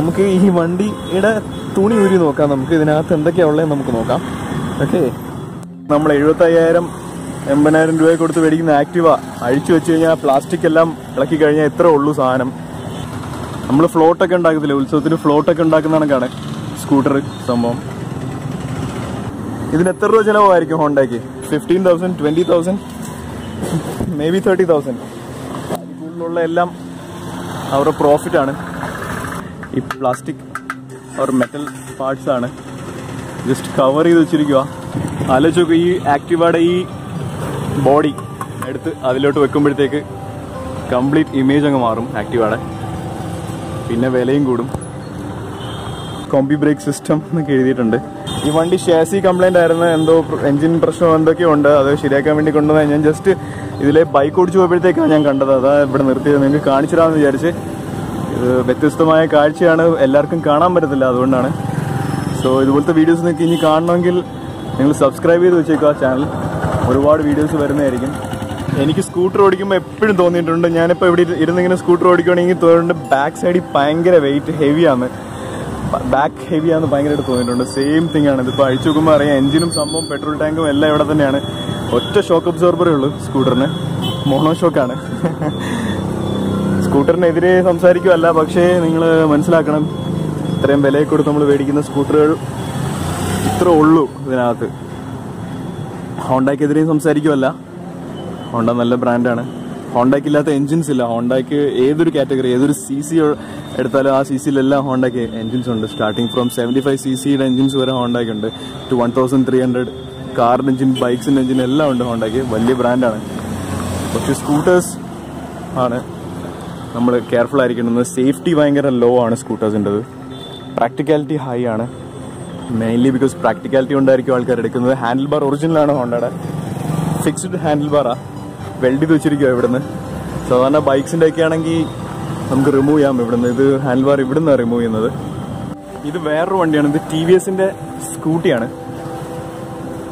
നമുക്ക് ഈ വണ്ടിയുടെ തുണി ഊരി നോക്കാം. നമുക്ക് ഇതിനകത്ത് എന്തൊക്കെയാണ് ഉള്ളതെന്ന് നമുക്ക് നോക്കാം. ഓക്കെ, നമ്മൾ 75,000-80,000 രൂപ കൊടുത്ത് മേടിക്കുന്ന ആക്ടിവ അഴിച്ചു വെച്ച് കഴിഞ്ഞാൽ പ്ലാസ്റ്റിക് എല്ലാം ഇളക്കി കഴിഞ്ഞാൽ എത്ര ഉള്ളൂ സാധനം. നമ്മൾ ഫ്ലോട്ടൊക്കെ ഉണ്ടാക്കത്തില്ല, ഉത്സവത്തിന് ഫ്ലോട്ടൊക്കെ ഉണ്ടാക്കുന്ന കണക്കാണ് സ്കൂട്ടർ സംഭവം. ഇതിന് എത്ര രൂപ ചിലവായിരിക്കും ഹോണ്ടയ്ക്ക്? 15,000, 20,000, മേ ബി 30,000. കൂടുതലുള്ള എല്ലാം അവരുടെ പ്രോഫിറ്റാണ്. ഈ പ്ലാസ്റ്റിക് അവർ മെറ്റൽ പാർട്സ് ആണ് ജസ്റ്റ് കവർ ചെയ്ത് വെച്ചിരിക്കുക. ആലോചിച്ച് ഈ ആക്ടിവയുടെ ഈ ബോഡി എടുത്ത് അതിലോട്ട് വെക്കുമ്പോഴത്തേക്ക് കംപ്ലീറ്റ് ഇമേജ് അങ്ങ് മാറും ആക്ടിവയുടെ. പിന്നെ വിലയും കൂടും. കോംബി ബ്രേക്ക് സിസ്റ്റം എന്നൊക്കെ എഴുതിയിട്ടുണ്ട്. ഈ വണ്ടി ഷാസി കംപ്ലൈന്റ് ആയിരുന്നു, എന്തോ എഞ്ചിൻ പ്രശ്നം എന്തൊക്കെയോ ഉണ്ട്. അത് ശരിയാക്കാൻ വേണ്ടി കൊണ്ടുവന്നാൽ ഞാൻ ജസ്റ്റ് ഇതിലെ ബൈക്ക് ഓടിച്ചു പോയപ്പോഴത്തേക്കാണ് ഞാൻ കണ്ടത്. അതാ ഇവിടെ നിർത്തിയത്, നിങ്ങൾക്ക് കാണിച്ചു തരാമെന്ന് വിചാരിച്ച്. ഇത് വ്യത്യസ്തമായ കാഴ്ചയാണ്, എല്ലാവർക്കും കാണാൻ പറ്റത്തില്ല, അതുകൊണ്ടാണ്. സോ ഇതുപോലത്തെ വീഡിയോസ് നിങ്ങൾക്ക് ഇനി കാണണമെങ്കിൽ നിങ്ങൾ സബ്സ്ക്രൈബ് ചെയ്ത് വെച്ചേക്കുക ചാനൽ. ഒരുപാട് വീഡിയോസ് വരുന്നതായിരിക്കും. എനിക്ക് സ്കൂട്ടർ ഓടിക്കുമ്പോൾ എപ്പോഴും തോന്നിയിട്ടുണ്ട്, ഞാനിപ്പോൾ ഇവിടെ ഇരുന്നിങ്ങനെ സ്കൂട്ടർ ഓടിക്കുകയാണെങ്കിൽ തോന്നുന്നുണ്ട് ബാക്ക് സൈഡിൽ ഭയങ്കര വെയിറ്റ് ഹെവിയാണ്, ബാക്ക് ഹെവിയാന്ന് ഭയങ്കരമായിട്ട് തോന്നിയിട്ടുണ്ട്. സെയിം തിങ് ആണ് ഇതിപ്പോൾ. അഴിച്ചു നോക്കുമ്പോൾ അറിയാം, എഞ്ചിനും സംഭവം പെട്രോൾ ടാങ്കും എല്ലാം ഇവിടെ തന്നെയാണ്. ഒറ്റ ഷോക്ക് അബ്സോർബറേ ഉള്ളൂ സ്കൂട്ടറിന്, മോണോ ഷോക്കാണ്. സ്കൂട്ടറിനെതിരെ സംസാരിക്കുമല്ല, പക്ഷേ നിങ്ങൾ മനസ്സിലാക്കണം, ഇത്രയും വിലയെ കൊടുത്ത് നമ്മൾ മേടിക്കുന്ന സ്കൂട്ടറുകൾ ഇത്ര ഉള്ളൂ ഇതിനകത്ത്. ഹോണ്ടയ്ക്കെതിരെയും സംസാരിക്കുമല്ല, ഹോണ്ട നല്ല ബ്രാൻഡാണ്. ഹോണ്ടയ്ക്ക് ഇല്ലാത്ത എൻജിൻസ് ഇല്ല. ഹോണ്ടയ്ക്ക് ഏതൊരു കാറ്റഗറി, ഏതൊരു CC എടുത്താലും ആ CCയിലെല്ലാം ഹോണ്ടയ്ക്ക് എൻജിൻസ് ഉണ്ട്. സ്റ്റാർട്ടിങ് ഫ്രോം 75 CCയുടെ എൻജിൻസ് വരെ ഹോണ്ടയ്ക്ക് ഉണ്ട്. 1300 കാറിൻ്റെ എൻജിൻ, ബൈക്സിൻ്റെ എൻജിൻ എല്ലാം ഉണ്ട് ഹോണ്ടയ്ക്ക്. വലിയ ബ്രാൻഡാണ്. പക്ഷേ സ്കൂട്ടേഴ്സ് ആണ് നമ്മൾ കെയർഫുൾ ആയിരിക്കുന്നത്. സേഫ്റ്റി ഭയങ്കര ലോ ആണ് സ്കൂട്ടേഴ്സിൻ്റെത്. പ്രാക്ടിക്കാലിറ്റി ഹൈ ആണ്. മെയിൻലി ബിക്കോസ് പ്രാക്ടിക്കാലിറ്റി കൊണ്ടായിരിക്കും ആൾക്കാർ എടുക്കുന്നത്. ഹാൻഡിൽ ബാർ ഒറിജിനലാണ് ഹോണ്ടയുടെ, ഫിക്സ്ഡ് ഹാൻഡിൽ ബാറാണ്, വെൽഡ് ചെയ്ത് വെച്ചിരിക്കുക ഇവിടുന്ന്. സാധാരണ ബൈക്സിൻ്റെ ഒക്കെ ആണെങ്കിൽ നമുക്ക് റിമൂവ് ചെയ്യാം ഇവിടുന്ന്. ഇത് ഹാൻഡിൽ ബാർ ഇവിടുന്ന് റിമൂവ് ചെയ്യുന്നത്. ഇത് വേറൊരു വണ്ടിയാണ്. ഇത് TVSന്റെ സ്കൂട്ടിയാണ്,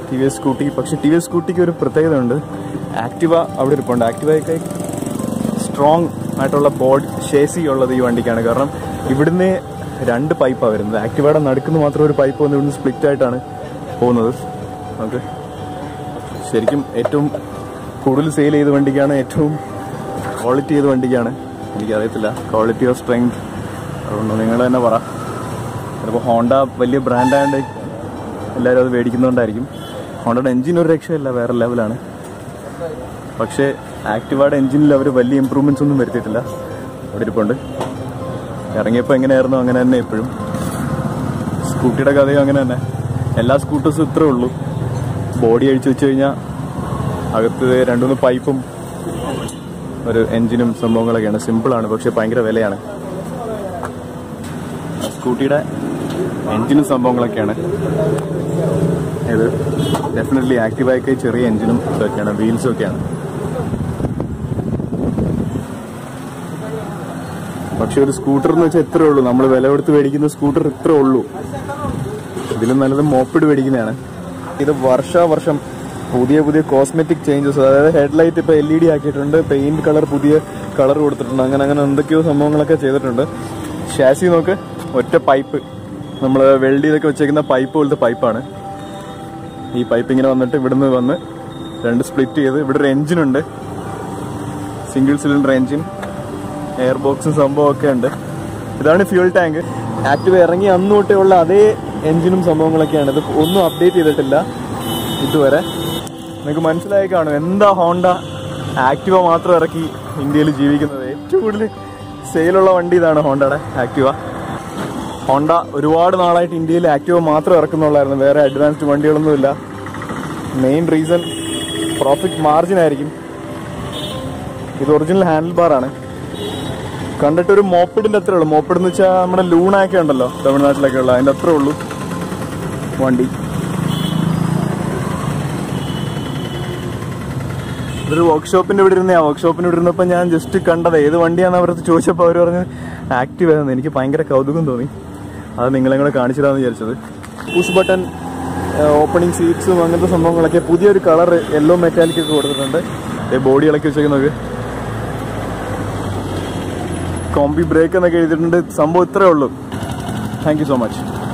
TVS സ്കൂട്ടി. പക്ഷെ TVS സ്കൂട്ടിക്ക് ഒരു പ്രത്യേകത ഉണ്ട്. ആക്ടിവ അവിടെ ഇരിപ്പുണ്ട്. ആക്ടിവയൊക്കെ സ്ട്രോങ് ആയിട്ടുള്ള ബോഡി ഷേസി ഉള്ളത് ഈ വണ്ടിക്കാണ്. കാരണം ഇവിടുന്ന് 2 പൈപ്പാണ് വരുന്നത്. ആക്ടിവയുടെ നടുക്കുന്ന മാത്രം ഒരു പൈപ്പ് വന്ന് ഇവിടുന്ന് സ്പ്ലിറ്റ് ആയിട്ടാണ് പോകുന്നത്. ഓക്കെ, ശരിക്കും ഏറ്റവും കൂടുതൽ സെയിൽ ചെയ്ത വണ്ടിക്കാണ്, ഏറ്റവും ക്വാളിറ്റി ചെയ്ത വണ്ടിക്കാണ്. എനിക്കറിയത്തില്ല ക്വാളിറ്റി ഓഫ് സ്ട്രെങ്ത്, അതുകൊണ്ട് നിങ്ങൾ തന്നെ പറ. ചിലപ്പോൾ ഹോണ്ട വലിയ ബ്രാൻഡായതുകൊണ്ട് എല്ലാവരും അത് മേടിക്കുന്നതുകൊണ്ടായിരിക്കും. ഹോണ്ടയുടെ എൻജിൻ ഒരു രക്ഷയില്ല, വേറെ ലെവലാണ്. പക്ഷേ ആക്ടിവയുടെ എൻജിനിൽ അവർ വലിയ ഇമ്പ്രൂവ്മെൻറ്റ്സ് ഒന്നും വരുത്തിയിട്ടില്ല. അവിടെ ഇരിപ്പുണ്ട്. ഇറങ്ങിയപ്പോൾ എങ്ങനെയായിരുന്നു അങ്ങനെ തന്നെ ഇപ്പോഴും. സ്കൂട്ടിയുടെ കഥയും അങ്ങനെ തന്നെ. എല്ലാ സ്കൂട്ടേഴ്സും ഇത്രേ ഉള്ളൂ. ബോഡി അഴിച്ചു വെച്ച് കഴിഞ്ഞാൽ അകത്ത് 2-3 പൈപ്പും ഒരു എൻജിനും സംഭവങ്ങളൊക്കെയാണ്. സിമ്പിളാണ്, പക്ഷെ ഭയങ്കര വിലയാണ്. സ്കൂട്ടിയുടെ എൻജിനും സംഭവങ്ങളൊക്കെയാണ്. ഇത് ഡെഫിനറ്റ്ലി ആക്റ്റീവായൊക്കെ ചെറിയ എൻജിനും ഇതൊക്കെയാണ്, വീൽസും ഒക്കെയാണ്. പക്ഷെ ഒരു സ്കൂട്ടർ എന്ന് വെച്ചാൽ ഇത്രേ ഉള്ളൂ. നമ്മൾ വില കൊടുത്ത് മേടിക്കുന്ന സ്കൂട്ടർ ഇത്രേ ഉള്ളൂ. ഇതിലും നല്ലത് മോപ്പിഡ് മേടിക്കുന്നതാണ്. ഇത് വർഷാവർഷം പുതിയ പുതിയ കോസ്മെറ്റിക് ചേഞ്ചസ്, അതായത് ഹെഡ്ലൈറ്റ് ഇപ്പോൾ LED ആക്കിയിട്ടുണ്ട്, പെയിന്റ് കളർ പുതിയ കളർ കൊടുത്തിട്ടുണ്ട്, അങ്ങനെ എന്തൊക്കെയോ സംഭവങ്ങളൊക്കെ ചെയ്തിട്ടുണ്ട്. ഷാസി നോക്ക്, ഒറ്റ പൈപ്പ്, നമ്മൾ വെൽഡ് ചെയ്തൊക്കെ വെച്ചേക്കുന്ന പൈപ്പ് പോലത്തെ പൈപ്പാണ്. ഈ പൈപ്പ് ഇങ്ങനെ വന്നിട്ട് ഇവിടുന്ന് വന്ന് 2 സ്പ്ലിറ്റ് ചെയ്ത് ഇവിടെ ഒരു എൻജിനുണ്ട്, സിംഗിൾ സിലിണ്ടർ എൻജിൻ, എയർ ബോക്സും സംഭവമൊക്കെ ഉണ്ട്. ഇതാണ് ഫ്യൂൽ ടാങ്ക്. ആക്റ്റീവ് ഇറങ്ങി അന്ന് തൊട്ടേ ഉള്ള അതേ എൻജിനും സംഭവങ്ങളൊക്കെയാണ്. ഇത് ഒന്നും അപ്ഡേറ്റ് ചെയ്തിട്ടില്ല ഇതുവരെ. നിങ്ങൾക്ക് മനസ്സിലായി കാണും എന്താ ഹോണ്ട ആക്ടിവ മാത്രം ഇറക്കി ഇന്ത്യയിൽ ജീവിക്കുന്നത്. ഏറ്റവും കൂടുതൽ സെയിലുള്ള വണ്ടി ഇതാണ്, ഹോണ്ടയുടെ ആക്ടിവ. ഹോണ്ട ഒരുപാട് നാളായിട്ട് ഇന്ത്യയിൽ ആക്ടിവ മാത്രം ഇറക്കുന്നുള്ളായിരുന്നു, വേറെ അഡ്വാൻസ്ഡ് വണ്ടികളൊന്നുമില്ല. മെയിൻ റീസൺ പ്രോഫിറ്റ് മാർജിൻ ആയിരിക്കും. ഇത് ഒറിജിനൽ ഹാൻഡിൽ ബാറാണ്. കണ്ടിട്ടൊരു മോപ്പിഡിൻ്റെ അത്രേ ഉള്ളൂ. മോപ്പിഡ് എന്ന് വെച്ചാൽ നമ്മുടെ ലൂണയൊക്കെ ഉണ്ടല്ലോ തമിഴ്നാട്ടിലൊക്കെ ഉള്ള, അതിൻ്റെ അത്രേ ഉള്ളൂ വണ്ടി. ഇതൊരു വർക്ക്ഷോപ്പിൻ്റെ ഇവിടെ ഇരുന്നേ. ആ വർക്ക്ഷോപ്പിന് ഇവിടെ ഇരുന്നപ്പോൾ ഞാൻ ജസ്റ്റ് കണ്ടത് ഏത് വണ്ടിയാണെന്ന് അവർക്ക് ചോദിച്ചപ്പോൾ അവർ പറഞ്ഞ് ആക്റ്റീവ് ആയിരുന്നു. എനിക്ക് ഭയങ്കര കൗതുകം തോന്നി, അത് നിങ്ങളെ കൂടെ കാണിച്ചു തരാമെന്ന് വിചാരിച്ചത്. പുഷ് ബട്ടൺ ഓപ്പണിംഗ് സീറ്റ്സും അങ്ങനത്തെ സംഭവങ്ങളൊക്കെ പുതിയൊരു കളർ യെല്ലോ മെറ്റാലിക് ഒക്കെ കൊടുത്തിട്ടുണ്ട്. ബോഡി ഇളക്കി വെച്ചേക്കുന്നത് കോംബി ബ്രേക്ക് എന്നൊക്കെ എഴുതിയിട്ടുണ്ട്. സംഭവം ഇത്രേ ഉള്ളൂ. Thank you so much.